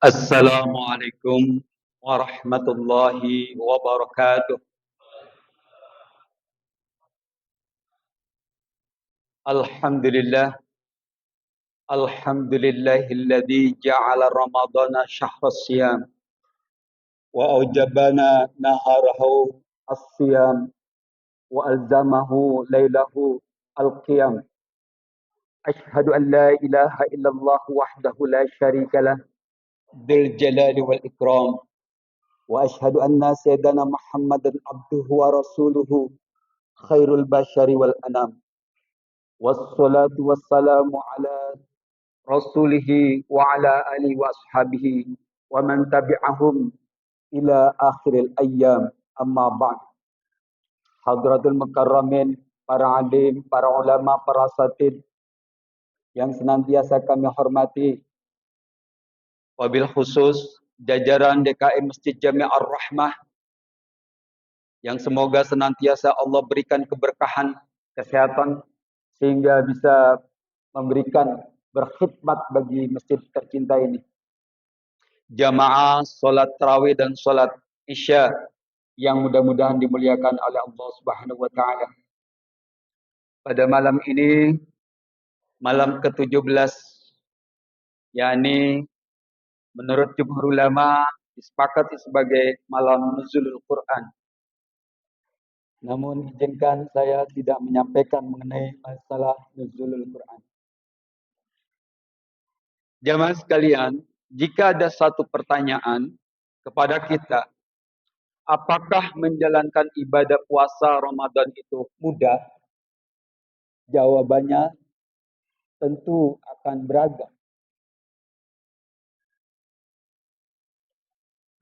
Assalamualaikum warahmatullahi wabarakatuh. Alhamdulillah, alhamdulillahilladzi ja'ala ramadana syahras siyam wa aujabana naharahu as-siyam wa alzamahu lailahu al-qiyam. Ashhadu an la ilaha illallah wahdahu la syarika lah dzul jalali wal ikram wa ashhadu anna sayyidana Muhammadan abduhu wa rasuluhu khairul bashari wal anam. Wassalatu wassalamu ala rasulihi wa ala alihi wa ashabihi wa man tabi'ahum ila akhiril ayyam, amma ba'd. Hadratul mukarramin, para alim, para ulama, para asatid yang senantiasa kami hormati, wabil khusus jajaran DKM Masjid Jami' Ar-Rahmah yang semoga senantiasa Allah berikan keberkahan, kesehatan, sehingga bisa memberikan berkhidmat bagi masjid tercinta ini. Jamaah salat tarawih dan salat isya yang mudah-mudahan dimuliakan oleh Allah Subhanahu wa taala. Pada malam ini, malam ke-17, yakni menurut jumhur ulama disepakati sebagai malam nuzulul Quran. Namun izinkan saya tidak menyampaikan mengenai masalah nuzulul Quran. Jamaah sekalian, jika ada satu pertanyaan kepada kita, apakah menjalankan ibadah puasa Ramadan itu mudah? Jawabannya tentu akan beragam.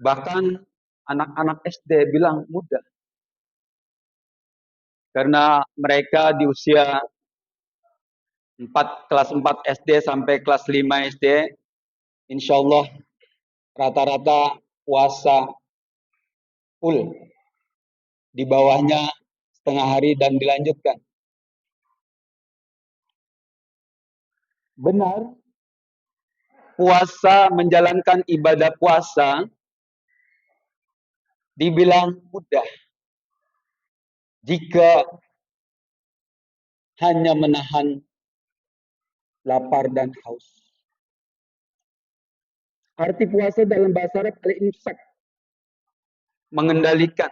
Bahkan anak-anak SD bilang mudah. Karena mereka di usia kelas 4 SD sampai kelas 5 SD, insya Allah rata-rata puasa full. Di bawahnya setengah hari dan dilanjutkan. Benar, puasa, menjalankan ibadah puasa dibilang mudah jika hanya menahan lapar dan haus. Arti puasa dalam bahasa Arab al-imsak, mengendalikan.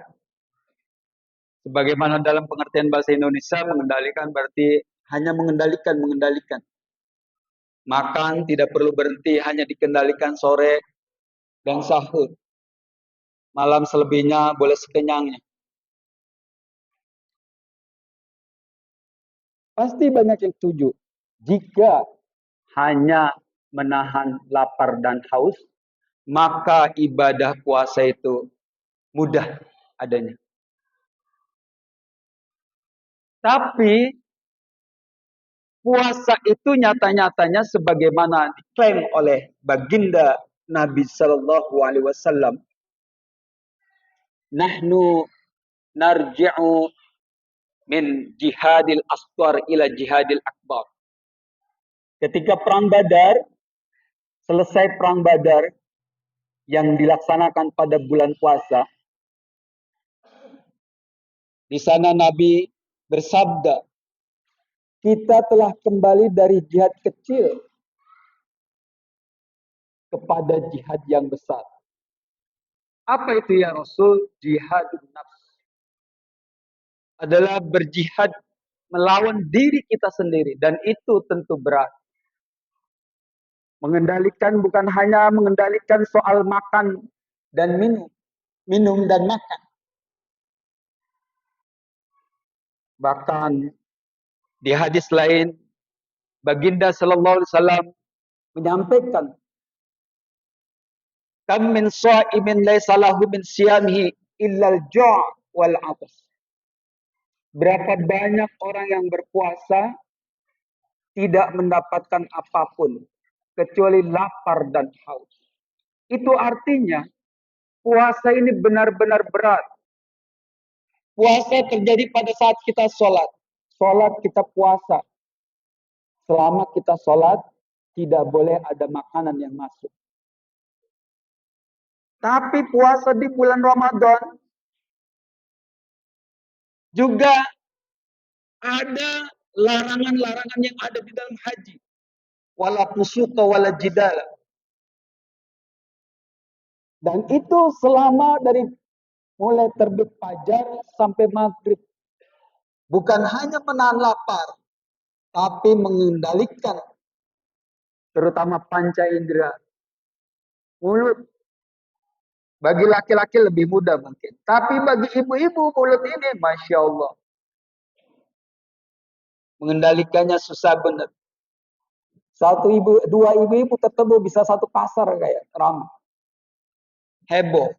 Sebagaimana dalam pengertian bahasa Indonesia, mengendalikan berarti hanya mengendalikan. Makan tidak perlu berhenti, hanya dikendalikan sore dan sahur. Malam selebihnya boleh sekenyangnya. Pasti banyak yang setuju. Jika hanya menahan lapar dan haus, maka ibadah puasa itu mudah adanya. Tapi puasa itu nyata-nyatanya sebagaimana diklaim oleh baginda Nabi Sallallahu Alaihi Wasallam, nahnu narji'u min jihadil asghar ila jihadil akbar. Ketika perang Badar, selesai perang Badar yang dilaksanakan pada bulan puasa, di sana Nabi bersabda, kita telah kembali dari jihad kecil kepada jihad yang besar. Apa itu ya Rasul? Jihadun nafs. Adalah berjihad melawan diri kita sendiri. Dan itu tentu berat. Mengendalikan bukan hanya mengendalikan soal makan dan minum dan makan. Bahkan di hadis lain, baginda Sallallahu Alaihi Wasallam menyampaikan, kam min sha'imin laysa lahu min siyamihi illa al-ju' wal 'atas. Berapa banyak orang yang berpuasa tidak mendapatkan apapun kecuali lapar dan haus. Itu artinya puasa ini benar-benar berat. Puasa terjadi pada saat kita sholat. Sholat kita puasa. Selama kita sholat, tidak boleh ada makanan yang masuk. Tapi puasa di bulan Ramadan juga ada larangan-larangan yang ada di dalam haji. Wala fusuqa wala jidala. Dan itu selama dari mulai terbit fajar sampai maghrib. Bukan hanya menahan lapar, tapi mengendalikan terutama panca indera. Mulut. Bagi laki-laki lebih mudah mungkin. Tapi bagi ibu-ibu mulut ini, Masya Allah. Mengendalikannya susah benar. Dua ibu-ibu ketemu bisa satu pasar kayak ramai. Heboh.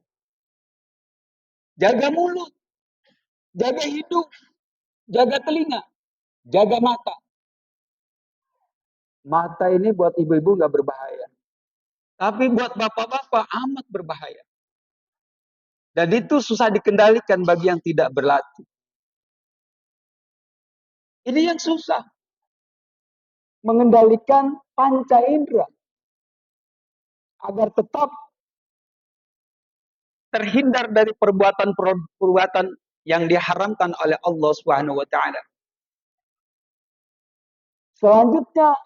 Jaga mulut. Jaga hidung. Jaga telinga. Jaga mata. Mata ini buat ibu-ibu nggak berbahaya. Tapi buat bapak-bapak amat berbahaya. Dan itu susah dikendalikan bagi yang tidak berlatih. Ini yang susah. Mengendalikan panca indera. Agar tetap terhindar dari perbuatan-perbuatan yang diharamkan oleh Allah Subhanahu wa taala. Selanjutnya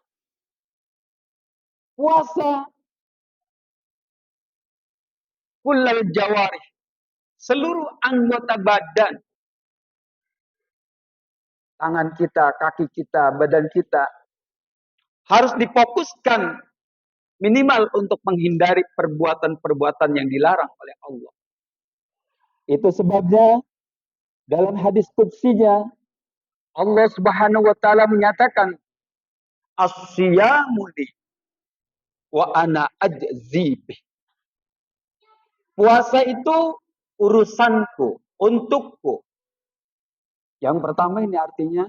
puasa kullal jawarih, seluruh anggota badan, tangan kita, kaki kita, badan kita harus difokuskan minimal untuk menghindari perbuatan-perbuatan yang dilarang oleh Allah. Itu sebabnya dalam hadis qudsinya Allah Subhanahu wa taala menyatakan as-siyamu li wa ana ajzi bih. Puasa itu urusanku, untukku. Yang pertama ini artinya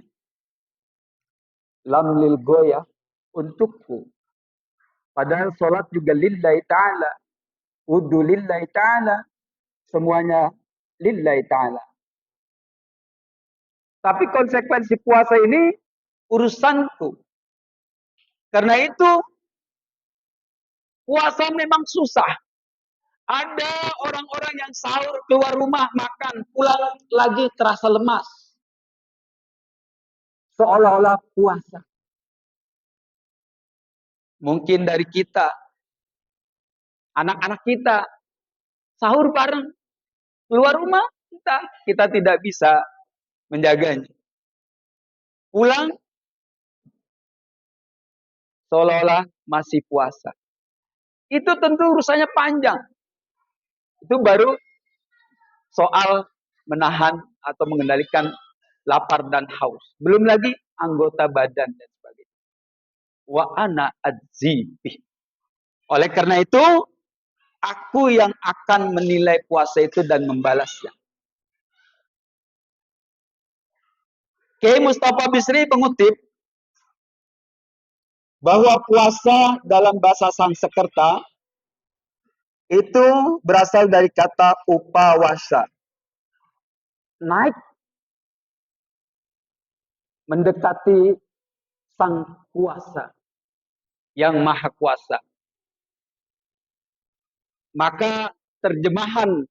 lam lil goyah, untukku. Padahal sholat juga lillahi ta'ala. Wudu lillahi ta'ala. Semuanya lillahi ta'ala. Tapi konsekuensi puasa ini urusanku. Karena itu puasa memang susah. Ada orang-orang yang sahur keluar rumah makan, pulang lagi terasa lemas. Seolah-olah puasa. Mungkin dari kita, anak-anak kita, sahur bareng, keluar rumah, kita tidak bisa menjaganya. Pulang, seolah-olah masih puasa. Itu tentu urusannya panjang. Itu baru soal menahan atau mengendalikan lapar dan haus. Belum lagi anggota badan dan sebagainya. Wa ana adzibih. Oleh karena itu, aku yang akan menilai puasa itu dan membalasnya. Kiai Mustafa Bisri mengutip bahwa puasa dalam bahasa Sanskerta itu berasal dari kata upawasa. Naik mendekati sang kuasa yang maha kuasa. Maka terjemahan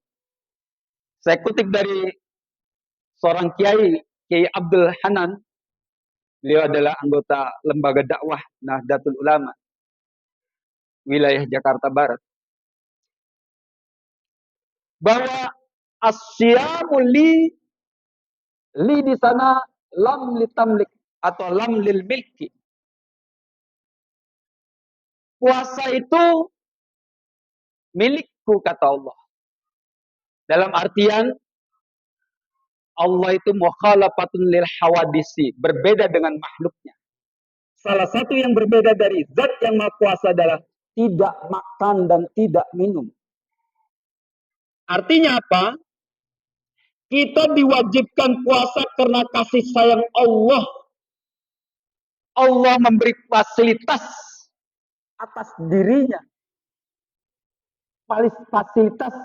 saya kutip dari seorang kiai, Kiai Abdul Hanan. Beliau adalah anggota lembaga dakwah Nahdlatul Ulama wilayah Jakarta Barat. Bahwa asyamu li di sana lam litamlik atau lam lil milki. Puasa itu milikku kata Allah. Dalam artian Allah itu mukhalafatun lil hawadisi, berbeda dengan makhluknya. Salah satu yang berbeda dari zat yang maha kuasa adalah tidak makan dan tidak minum. Artinya apa? Kita diwajibkan puasa karena kasih sayang Allah. Allah memberi fasilitas atas dirinya. Fasilitas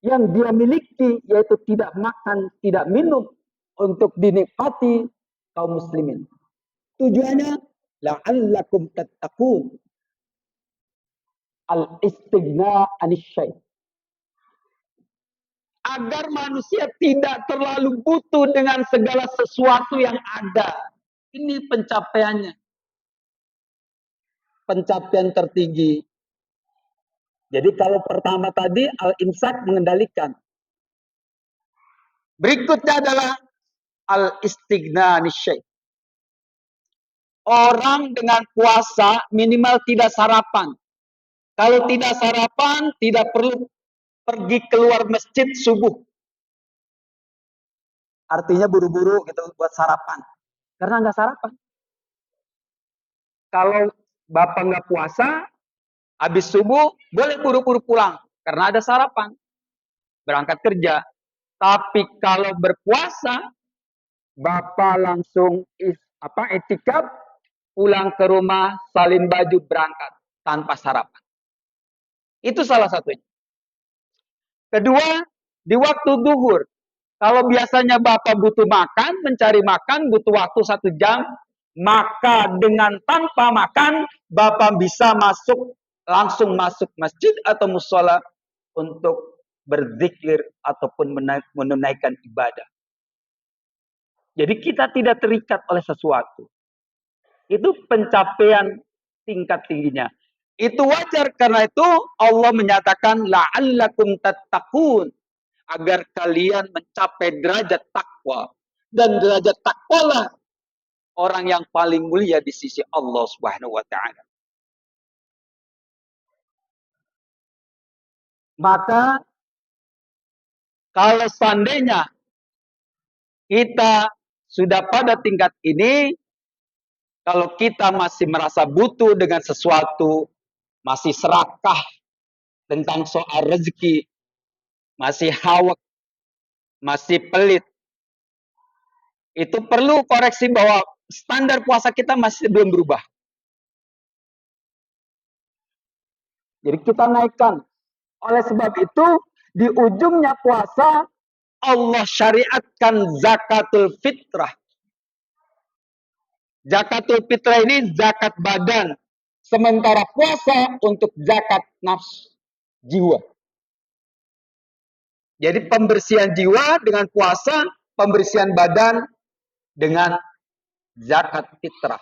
yang dia miliki yaitu tidak makan, tidak minum untuk dinikmati kaum muslimin. Tujuannya la'allakum tattaqun. Al-istighna anisyai. agar manusia tidak terlalu butuh dengan segala sesuatu yang ada. Ini pencapaiannya. Pencapaian tertinggi. Jadi kalau pertama tadi al-imsak mengendalikan. Berikutnya adalah al-istighna nisyai. Orang dengan puasa minimal tidak sarapan. Kalau tidak sarapan, tidak perlu pergi keluar masjid subuh. Artinya buru-buru gitu buat sarapan. Karena nggak sarapan. Kalau Bapak nggak puasa, habis subuh boleh buru-buru pulang. Karena ada sarapan. Berangkat kerja. Tapi kalau berpuasa, Bapak langsung itikaf, pulang ke rumah, salin baju, berangkat tanpa sarapan. Itu salah satunya. Kedua, di waktu duhur. Kalau biasanya Bapak butuh makan, mencari makan, butuh waktu 1 jam, maka dengan tanpa makan, Bapak bisa langsung masuk masjid atau musola untuk berzikir ataupun menunaikan ibadah. Jadi kita tidak terikat oleh sesuatu. Itu pencapaian tingkat tingginya. Itu wajar, karena itu Allah menyatakan la'allakum tattaqun, agar kalian mencapai derajat takwa. Dan derajat takwalah orang yang paling mulia di sisi Allah Subhanahu wa taala. Maka kalau seandainya kita sudah pada tingkat ini, kalau kita masih merasa butuh dengan sesuatu, masih serakah tentang soal rezeki, masih hawak, masih pelit, itu perlu koreksi bahwa standar puasa kita masih belum berubah. Jadi kita naikkan. Oleh sebab itu, di ujungnya puasa, Allah syariatkan zakatul fitrah. Zakatul fitrah ini zakat badan. Sementara puasa untuk zakat nafsu, jiwa. Jadi pembersihan jiwa dengan puasa, pembersihan badan dengan zakat fitrah.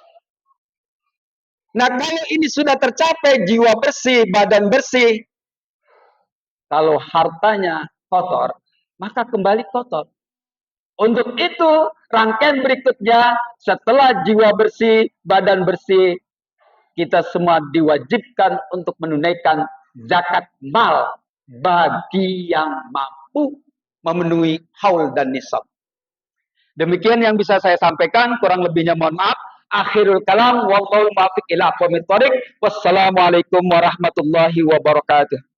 Nah, kalau ini sudah tercapai, jiwa bersih, badan bersih, kalau hartanya kotor, maka kembali kotor. Untuk itu, rangkaian berikutnya, setelah jiwa bersih, badan bersih, kita semua diwajibkan untuk menunaikan zakat mal bagi yang mampu memenuhi haul dan nisab. Demikian yang bisa saya sampaikan, kurang lebihnya mohon maaf. Akhirul kalam, wallahu muwaffiq ila aqwamit thoriq. Wassalamualaikum warahmatullahi wabarakatuh.